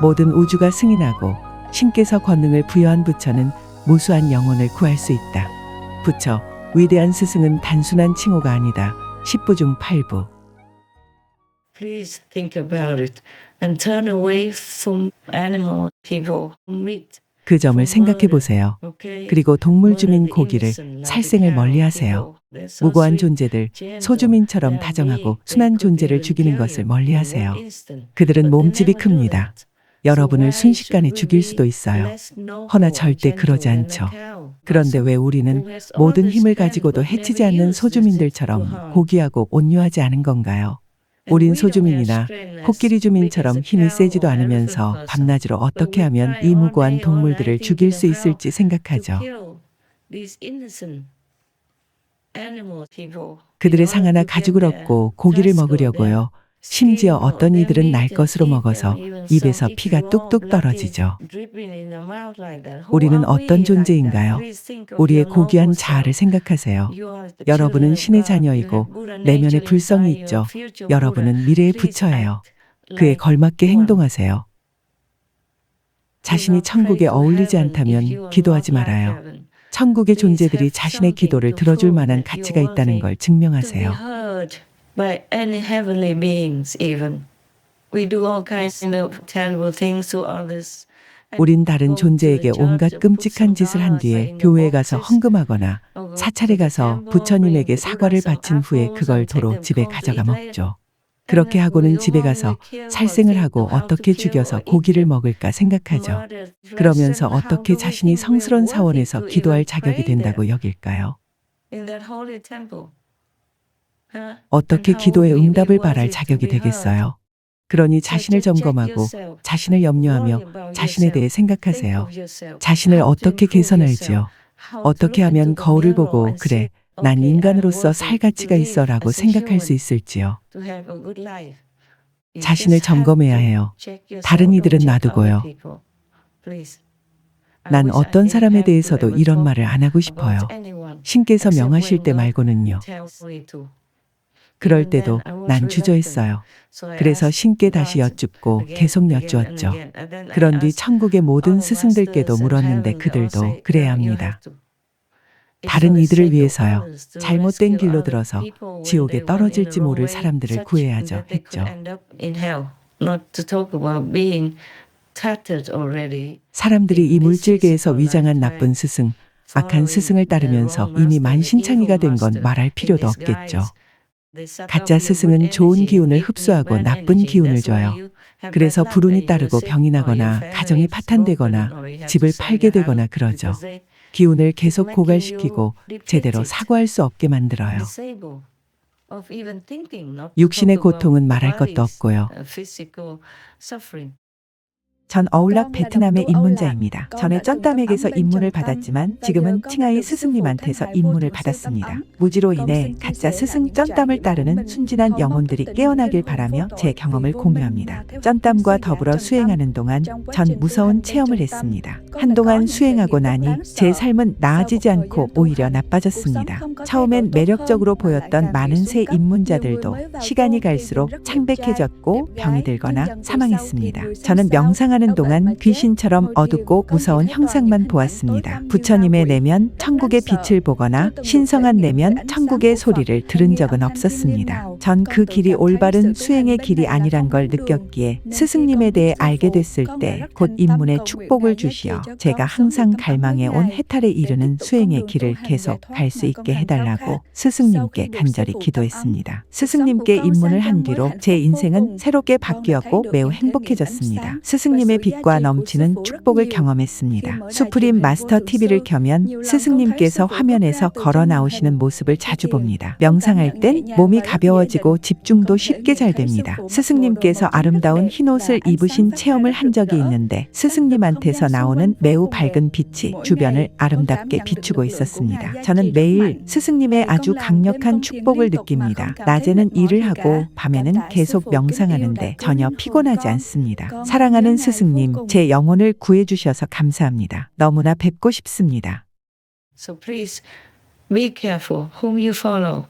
모든 우주가 승인하고 신께서 권능을 부여한 부처는 무수한 영혼을 구할 수 있다. 부처, 위대한 스승은 단순한 칭호가 아니다. 10부 중 8부. Please think about it and turn away from animal people meat. 그 점을 생각해 보세요. 그리고 동물 중인 고기를, 살생을 멀리하세요. 무고한 존재들, 소주민처럼 다정하고 순한 존재를 죽이는 것을 멀리하세요. 그들은 몸집이 큽니다. 여러분을 순식간에 죽일 수도 있어요. 허나 절대 그러지 않죠. 그런데 왜 우리는 모든 힘을 가지고도 해치지 않는 소주민들처럼 고귀하고 온유하지 않은 건가요? 우린 소주민이나 코끼리 주민처럼 힘이 세지도 않으면서 밤낮으로 어떻게 하면 이 무고한 동물들을 죽일 수 있을지 생각하죠. 그들의 상 하나 가죽을 얻고 고기를 먹으려고요. 심지어 어떤 이들은 날 것으로 먹어서 입에서 피가 뚝뚝 떨어지죠. 우리는 어떤 존재인가요? 우리의 고귀한 자아를 생각하세요. 여러분은 신의 자녀이고 내면에 불성이 있죠. 여러분은 미래의 부처예요. 그에 걸맞게 행동하세요. 자신이 천국에 어울리지 않다면 기도하지 말아요. 천국의 존재들이 자신의 기도를 들어줄 만한 가치가 있다는 걸 증명하세요. By any heavenly beings even. We do all kinds of terrible things to others. 우린 다른 존재에게 온갖 끔찍한 짓을 한 뒤에 교회에 가서 헌금하거나 사찰에 가서 부처님에게 사과를 바친 후에 그걸 도로 집에 가져가 먹죠. 그렇게 하고는 집에 가서 살생을 하고 어떻게 죽여서 고기를 먹을까 생각하죠. 그러면서 어떻게 자신이 성스러운 사원에서 기도할 자격이 된다고 여길까요? 어떻게 기도의 응답을 바랄 자격이 되겠어요? 그러니 자신을 점검하고 자신을 염려하며 자신에 대해 생각하세요. 자신을 어떻게 개선할지요? 어떻게 하면 거울을 보고 그래, 난 인간으로서 살 가치가 있어 라고 생각할 수 있을지요? 자신을 점검해야 해요. 다른 이들은 놔두고요. 난 어떤 사람에 대해서도 이런 말을 안 하고 싶어요. 신께서 명하실 때 말고는요. 그럴 때도 난 주저했어요. 그래서 신께 다시 여쭙고 계속 여쭈었죠. 그런 뒤 천국의 모든 스승들께도 물었는데 그들도 그래야 합니다. 다른 이들을 위해서요. 잘못된 길로 들어서 지옥에 떨어질지 모를 사람들을 구해야죠. 했죠. 사람들이 이 물질계에서 위장한 나쁜 스승, 악한 스승을 따르면서 이미 만신창이가 된 건 말할 필요도 없겠죠. 가짜 스승은 좋은 기운을 흡수하고 나쁜 기운을 줘요. 그래서 불운이 따르고 병이 나거나 가정이 파탄되거나 집을 팔게 되거나 그러죠. 기운을 계속 고갈시키고 제대로 사고할 수 없게 만들어요. 육신의 고통은 말할 것도 없고요. 전 어울락 베트남의 입문자입니다. 전에 쩐땀에게서 입문을 받았지만 지금은 칭하이 스승님한테서 입문을 받았습니다. 무지로 인해 가짜 스승 쩐땀을 따르는 순진한 영혼들이 깨어나길 바라며 제 경험을 공유합니다. 쩐땀과 더불어 수행하는 동안 전 무서운 체험을 했습니다. 한동안 수행하고 나니 제 삶은 나아지지 않고 오히려 나빠졌습니다. 처음엔 매력적으로 보였던 많은 새 입문자들도 시간이 갈수록 창백해졌고 병이 들거나 사망했습니다. 저는 명상하는 동안 귀신처럼 어둡고 무서운 형상만 보았습니다. 부처님의 내면 천국의 빛을 보거나 신성한 내면 천국의 소리를 들은 적은 없었습니다. 전 그 길이 올바른 수행의 길이 아니란 걸 느꼈기에 스승님에 대해 알게 됐을 때 곧 입문의 축복을 주시어 제가 항상 갈망해 온 해탈에 이르는 수행의 길을 계속 갈 수 있게 해달라고 스승님께 간절히 기도했습니다. 스승님께 입문을 한 뒤로 제 인생은 새롭게 바뀌었고 매우 행복해졌습니다. 스승님의 빛과 넘치는 축복을 경험했습니다. 수프림 마스터 TV를 켜면 스승님께서 화면에서 걸어 나오시는 모습을 자주 봅니다. 명상할 땐 몸이 가벼워지고 집중도 쉽게 잘 됩니다. 스승님께서 아름다운 흰옷을 입으신 체험을 한 적이 있는데 스승님한테서 나오는 매우 밝은 빛이 주변을 아름답게 비추고 있었습니다. 저는 매일 스승님의 아주 강력한 축복을 느낍니다. 낮에는 일을 하고 밤에는 계속 명상하는데 전혀 피곤하지 않습니다. 사랑하는 스승님, 제 영혼을 구해주셔서 감사합니다. 너무나 뵙고 싶습니다. So please be careful whom you follow.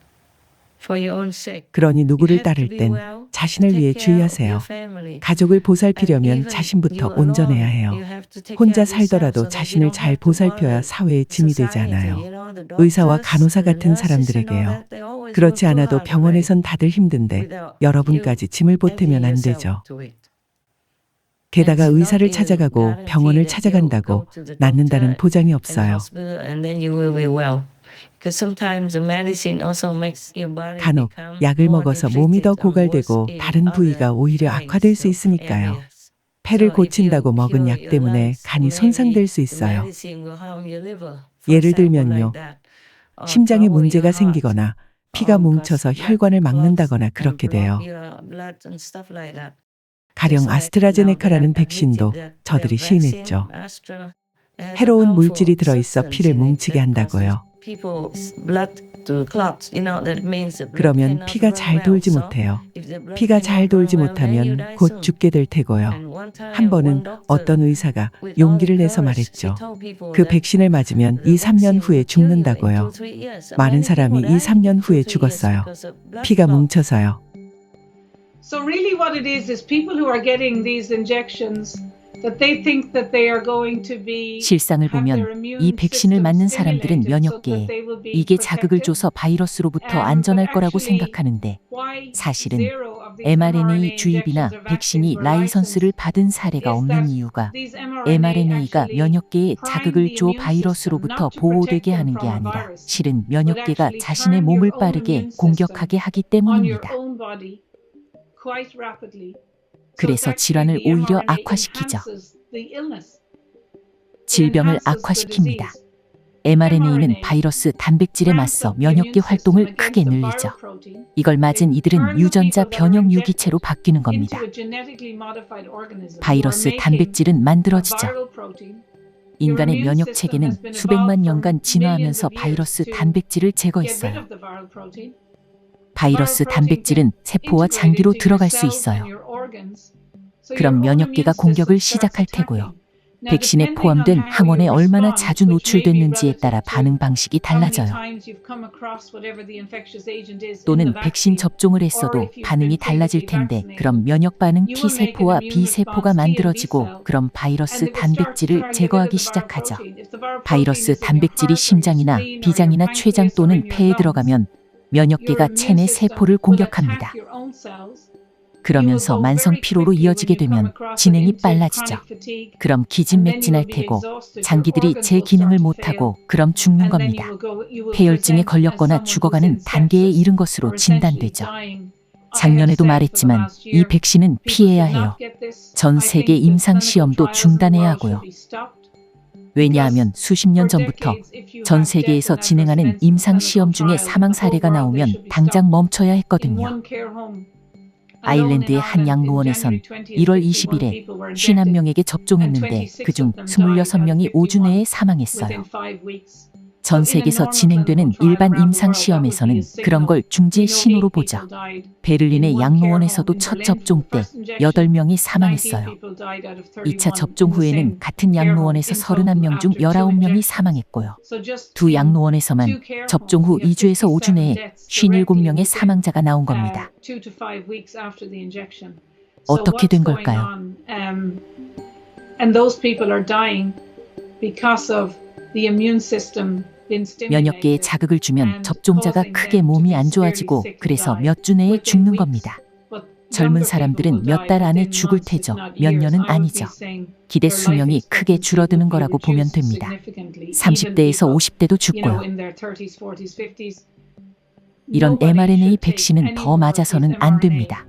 For your own sake. 그러니 누구를 You have to 따를 be 땐 well, 자신을 take 위해 care of 주의하세요. your family. 가족을 And 보살피려면 even 자신부터 you 온전해야 alone, 해요. you have to take 혼자 care of yourself 살더라도 so that you 자신을 don't 잘 have to 보살펴야 bother 사회의 짐이 되지 society. 않아요. You know, the 의사와 doctors, 간호사 the 같은 nurses and all 사람들에게요. that, they always 그렇지 work too 않아도 hard already 병원에선 다들 힘든데 without 여러분까지 짐을 you 보태면 안 adding 되죠. yourself to it. 게다가 It's 의사를 not 찾아가고 guaranteed 병원을 that you'll 찾아간다고 go to the 낫는다는 doctor 보장이 and the 없어요. hospital and then you will be well. Because sometimes the medicine also makes your body 간혹 become 약을 more 먹어서 몸이 더 depleted or worse 고갈되고 in 다른 부위가 other 오히려 악화될 수 joints or 있으니까요. areas. 폐를 So if 고친다고 you 먹은 cure 약 your 때문에 lungs, 간이 maybe 손상될 수 the 있어요. medicine will harm your liver, for 예를 example, 들면요. like that. Or 심장에 trouble your 문제가 heart. 생기거나 피가 Or 뭉쳐서 cause blood 혈관을 clots 막는다거나 and 그렇게 block 돼요. your blood and stuff like that. 가령 Just like now they 아스트라제네카라는 have 백신도 admitted that 저들이 their vaccine, 시인했죠. Astra, has a 해로운 powerful 물질이 들어있어 substance 피를 in it 뭉치게 that causes 한다고요. people's blood to clot. You know, that means the blood 그러면 cannot 피가 run 잘 well. 돌지 So 못해요. if the blood 피가 잘 cannot 돌지 run well, then you 못하면 die 곧 soon. 죽게 될 테고요. And one time, 한 번은 one doctor, 어떤 의사가 with all 용기를 the 내서 courage, she 말했죠. told people 그 that 백신을 맞으면 the 2, 3년 vaccine 후에 will kill you in 2, 죽는다고요. 3 years. And 많은 many people 사람이 2, died 3년 in 2, 후에 3 years 죽었어요. because of blood 피가 clot. 뭉쳐서요. So really what it is people who are getting these injections that they think that they are going to be 실상을 have their 보면 immune 이 백신을 system 맞는 사람들은 stimulated so 면역계에 that they will be 이게 자극을 protected. 줘서 바이러스로부터 But 안전할 거라고 actually, 생각하는데 why 사실은 zero of these mRNA 주입이나 injections or 백신이 vaccines were 라이선스를 licensed 받은 사례가 is 없는 that 이유가 these mRNA가 actually 면역계에 prime 자극을 the 줘 immune system 바이러스로부터 not to 보호되게 protect them 하는 게 from a 아니라 virus, 실은 but 면역계가 actually 자신의 turn 몸을 your own 빠르게 immune 공격하게 system 하기 on your 때문입니다. own body quite rapidly. So 그래서 it's actually 질환을 the 오히려 mRNA 악화시키죠. enhances the illness. 질병을 악화시킵니다. mRNA는 바이러스 단백질에 맞서 면역계 활동을 크게 늘리죠. 이걸 맞은 이들은 유전자 변형 유기체로 바뀌는 겁니다. 바이러스 단백질은 만들어지죠. 인간의 면역 체계는 수백만 년간 진화하면서 바이러스 단백질을 제거했어요. 바이러스 단백질은 세포와 장기로 들어갈 수 있어요. 그럼 면역계가 공격을 시작할 테고요. 백신에 포함된 항원에 얼마나 자주 노출됐는지에 따라 반응 방식이 달라져요. 또는 백신 접종을 했어도 반응이 달라질 텐데 그럼 면역 반응 T세포와 B세포가 만들어지고 그럼 바이러스 단백질을 제거하기 시작하죠. 바이러스 단백질이 심장이나 비장이나 췌장 또는 폐에 들어가면 면역계가 체내 세포를 공격합니다. 그러면서 만성 피로로 이어지게 되면 진행이 빨라지죠. 그럼 기진맥진할 테고 장기들이 제 기능을 못하고 그럼 죽는 겁니다. 폐혈증에 걸렸거나 죽어가는 단계에 이른 것으로 진단되죠. 작년에도 말했지만 이 백신은 피해야 해요. 전 세계 임상 시험도 중단해야 하고요. 왜냐하면 수십 년 전부터 전 세계에서 진행하는 임상 시험 중에 사망 사례가 나오면 당장 멈춰야 했거든요. 아일랜드의 한 양로원에선 1월 20일에 51명에게 접종했는데 그중 26명이 5주 내에 사망했어요. 전 세계에서 진행되는 일반 임상 시험에서는 그런 걸 중재 신호로 보죠. 베를린의 양로원에서도 첫 접종 때 8명이 사망했어요. 2차 접종 후에는 같은 양로원에서 31명 중 19명이 사망했고요. 두 양로원에서만 접종 후 2주에서 5주 내에 57명의 사망자가 나온 겁니다. 어떻게 된 걸까요? 면역계에 자극을 주면 접종자가 크게 몸이 안 좋아지고 그래서 몇 주 내에 죽는 겁니다. 젊은 사람들은 몇 달 안에 죽을 테죠. 몇 년은 아니죠. 기대 수명이 크게 줄어드는 거라고 보면 됩니다. 30대에서 50대도 죽고요. 이런 mRNA 백신은 더 맞아서는 안 됩니다.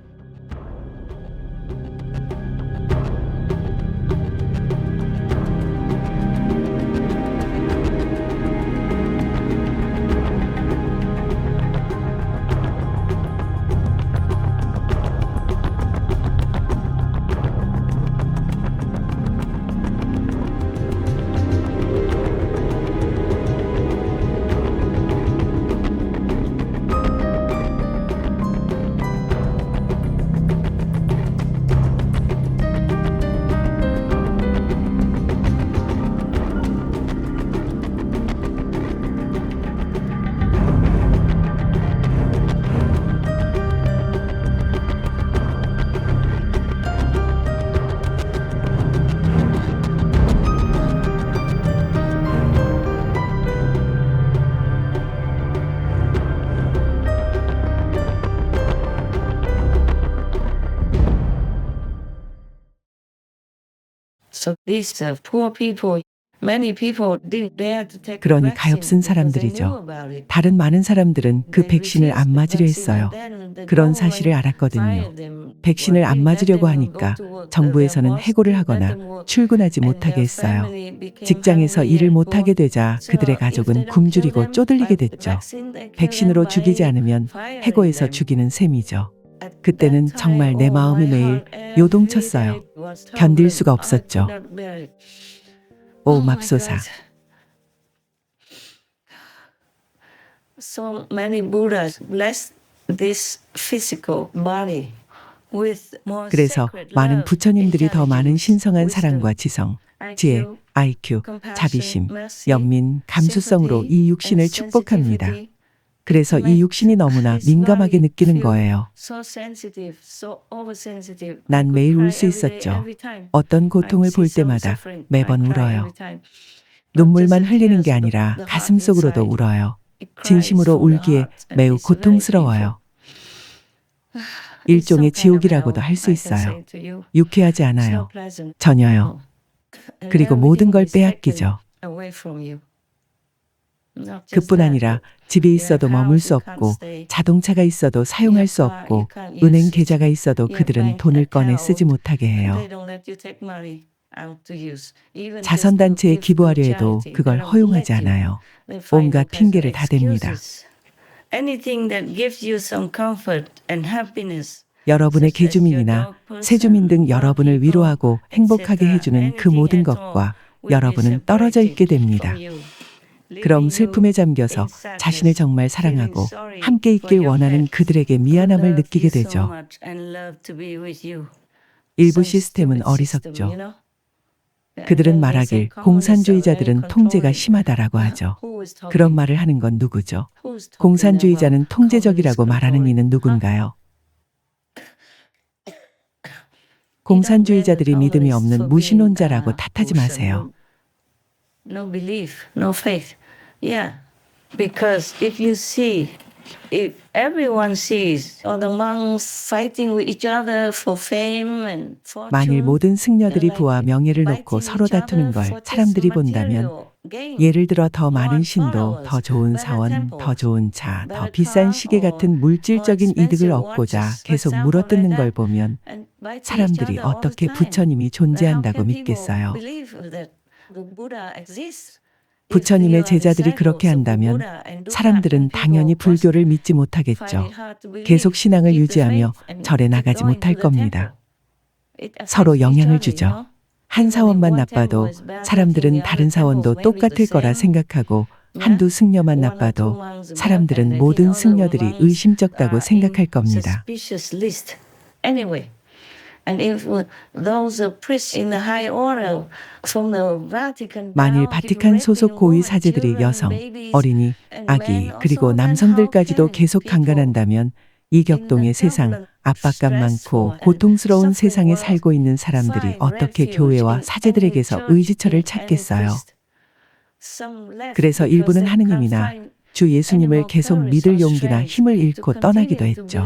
So these poor people, many people didn't dare to take the 그러니 vaccine 가엾은 because they 사람들이죠. knew about it. 다른 많은 사람들은 그 They 백신을 refused 안 the 맞으려 vaccine, 했어요. and then the 그런 government 사실을 알았거든요. fired them. 백신을 안 Well, 맞으려고 let them go 하니까 to work. 정부에서는 Their boss 해고를 didn't let 하거나 them work, 출근하지 and 못하게 their 했어요. family became 직장에서 hungry 일을 and 못하게 poor. 되자 So 그들의 if they 가족은 don't kill 굶주리고 them 쪼들리게 by 됐죠. vaccine, they kill them 백신으로 죽이지 by 않으면 firing 해고해서 them. 죽이는 셈이죠. At 그때는 that 정말 time, 내 oh, 마음이 my 매일 heart 요동쳤어요. every day was 견딜 tumbling. 수가 I 없었죠. could not bear it. 오 Oh my 맙소사. God. So many Buddhas bless this physical body with more 그래서 sacred 많은 love, 부처님들이 더 많은 intelligence, 신성한 wisdom, 사랑과 지성, 지혜, IQ, IQ, compassion, 자비심, mercy, 연민, 감수성으로 sympathy, 이 육신을 and 축복합니다. sensitivity. 그래서 이 육신이 너무나 This 민감하게 body 느끼는 feel 거예요. so sensitive, so oversensitive. I 난 could 매일 cry 울 수 every day, 있었죠. every time. 어떤 I 고통을 see 볼 someone 때마다 suffering, I 매번 cry 울어요. every time. Not just 눈물만 the 흘리는 tears, 게 but 아니라 the heart 가슴속으로도 inside. 울어요. It cries 진심으로 from the 울기에 heart, and 매우 it's very 고통스러워요. It's 일종의 some kind of 지옥이라고도 hell, 할 수 I can 있어요. say to you. 유쾌하지 It's 않아요. not pleasant. 전혀요. And 그리고 모든 everything 걸 is taken 빼앗기죠. away from you. Not just 그뿐 that, 아니라 but 집에 you 있어도 have 머물 house, 수 you can't 없고 stay. 자동차가 있어도 You 사용할 have 수 car, you 없고 can't 은행 use it. 계좌가 있어도 You have 그들은 bank 돈을 꺼내 account, 쓰지 못하게 and 해요. they don't let you take money out to use. Even just to 자선단체에 give to 기부하려 해도 charity, they 그걸 don't 허용하지 let you. 않아요. They find all 온갖 kinds of 핑계를 다 댑니다. excuses. Anything that gives you some comfort and happiness. 여러분의 such as your 계주민이나 dog person, 세주민 등 other 여러분을 people, 위로하고 행복하게 etc. 해주는 그 Anything 모든 at all 것과 will be 여러분은 떨어져 있게 separated 됩니다. from you, 그럼 leaving 슬픔에 you 잠겨서 in sadness, 자신을 정말 feeling 사랑하고 sorry 함께 for 있길 your 원하는 pets 그들에게 who 미안함을 love 느끼게 you so 되죠. much and love to be with you. 일부 Some 시스템은 stupid system, 어리석죠. you know? And 그들은 then there's some 말하길 communists are very 공산주의자들은 통제가 controlling. 심하다라고 하죠. Who is 그런 talking? 말을 하는 건 누구죠? Who's talking 공산주의자는 about 통제적이라고 communist 말하는 이는 controlling? Huh? 누군가요? 공산주의자들이 믿음이 없는 무신론자라고 탓하지 마세요. No belief, no faith. Yeah, because if you see, if everyone sees all the monks fighting with each other for fame and 만일 fortune, 모든 승려들이 like 부와 명예를 놓고 fighting 서로 each other 다투는 for 걸 just 사람들이 본다면 material gain. 예를 들어 더 많은 More 신도, followers, 더 좋은 better 사원, 더 temples, 좋은 차, 더 better 비싼 car, 시계 or 같은 more 물질적인 이득을 expensive 얻고자 watches, for 계속 example, 물어뜯는 like 걸 that, 보면 and fighting each 사람들이 other all the 어떻게 time. 부처님이 Then how 존재한다고 can people 믿겠어요? believe that the Buddha exists? If 부처님의 you are 제자들이 disciples 그렇게 of the 한다면 Buddha and do that, 사람들은 then 당연히 people must 불교를 믿지 find 못하겠죠. it hard to believe, 계속 신앙을 keep the 유지하며 faith, and 절에 keep 나가지 going 못할 to the 겁니다. temple. It affects 서로 each 영향을 other, 주죠. you know? 한 Even if 사원만 one temple 나빠도 is better than 사람들은 the 다른 other 사원도 temples, maybe the 똑같을 거라 same, 생각하고 yeah? 한두 승려만 One or two 나빠도 monks bad, 사람들은 and I think 모든 all the 승려들이 monks 의심쩍다고 are 생각할 in 겁니다. suspicious list. Anyway, and if those priests in the high order from the Vatican 만일 down keep 바티칸 소속 raping 고위 women, 사제들이 children, 여성, babies, 어린이, and 아기, men also, 그리고 then how 남성들까지도 can 계속 people 강간한다면 이 격동의 세상, 압박감 많고 고통스러운 세상에 살고 있는 사람들이 어떻게 교회와 사제들에게서 의지처를 찾겠어요? 그래서 일부는 하느님이나 주 예수님을 계속 믿을 용기나 힘을 잃고 떠나기도 했죠.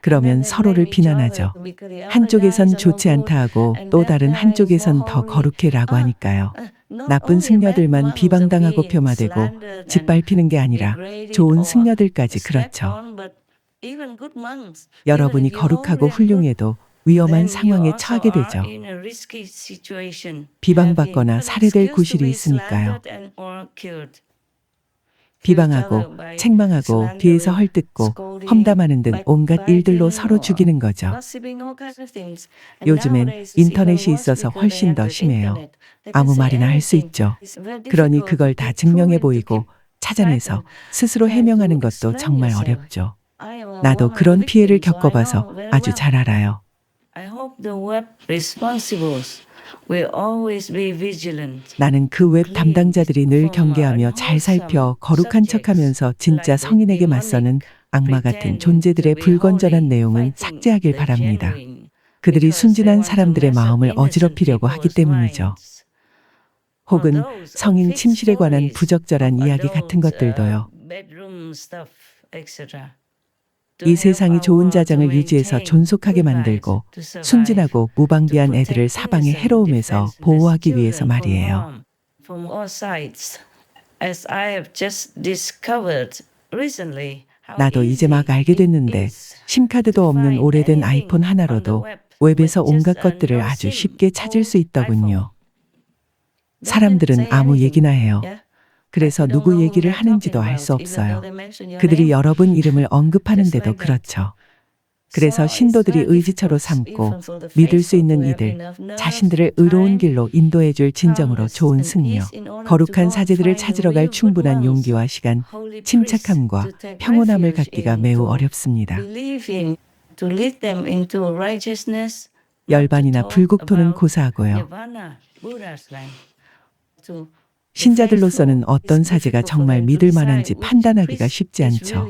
그러면 서로를 비난하죠. 한쪽에선 좋지 않다 하고 또 다른 한쪽에선 더 거룩해라고 하니까요. 나쁜 승려들만 비방당하고 폄하되고 짓밟히는 게 아니라 좋은 승려들까지 그렇죠. 여러분이 거룩하고 훌륭해도 위험한 상황에 처하게 되죠. 비방받거나 살해될 구실이 있으니까요. 비방하고 책망하고 뒤에서 헐뜯고 험담하는 등 온갖 일들로 서로 죽이는 거죠. 요즘엔 인터넷이 있어서 훨씬 더 심해요. 아무 말이나 할 수 있죠. 그러니 그걸 다 증명해 보이고 찾아내서 스스로 해명하는 것도 정말 어렵죠. 나도 그런 피해를 겪어봐서 아주 잘 알아요. 나는 그 웹 담당자들이 늘 경계하며 잘 살펴 거룩한 척하면서 진짜 성인에게 맞서는 악마 같은 존재들의 불건전한 내용은 삭제하길 바랍니다. 그들이 순진한 사람들의 마음을 어지럽히려고 하기 때문이죠. 혹은 성인 침실에 관한 부적절한 이야기 같은 것들도요. 이 세상이 좋은 자장을 유지해서 존속하게 만들고 순진하고 무방비한 애들을 사방의 해로움에서 보호하기 위해서 말이에요. 나도 이제 막 알게 됐는데 심카드도 없는 오래된 아이폰 하나로도 웹에서 온갖 것들을 아주 쉽게 찾을 수 있더군요. 사람들은 아무 얘기나 해요. 그래서 누구 얘기를 하는지도 알 수 없어요. 그들이 여러분 이름을 언급하는데도 그렇죠. 그래서 신도들이 의지처로 삼고 믿을 수 있는 이들, 자신들을 의로운 길로 인도해 줄 진정으로 좋은 승려, 거룩한 사제들을 찾으러 갈 충분한 용기와 시간, 침착함과 평온함을 갖기가 매우 어렵습니다. 열반이나 불국토는 고사하고요. 신자들로서는 어떤 사제가 정말 믿을 만한지 판단하기가 쉽지 않죠.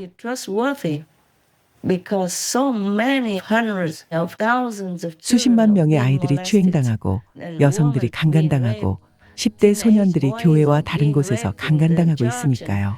수십만 명의 아이들이 추행당하고 여성들이 강간당하고 10대 소년들이 교회와 다른 곳에서 강간당하고 있으니까요.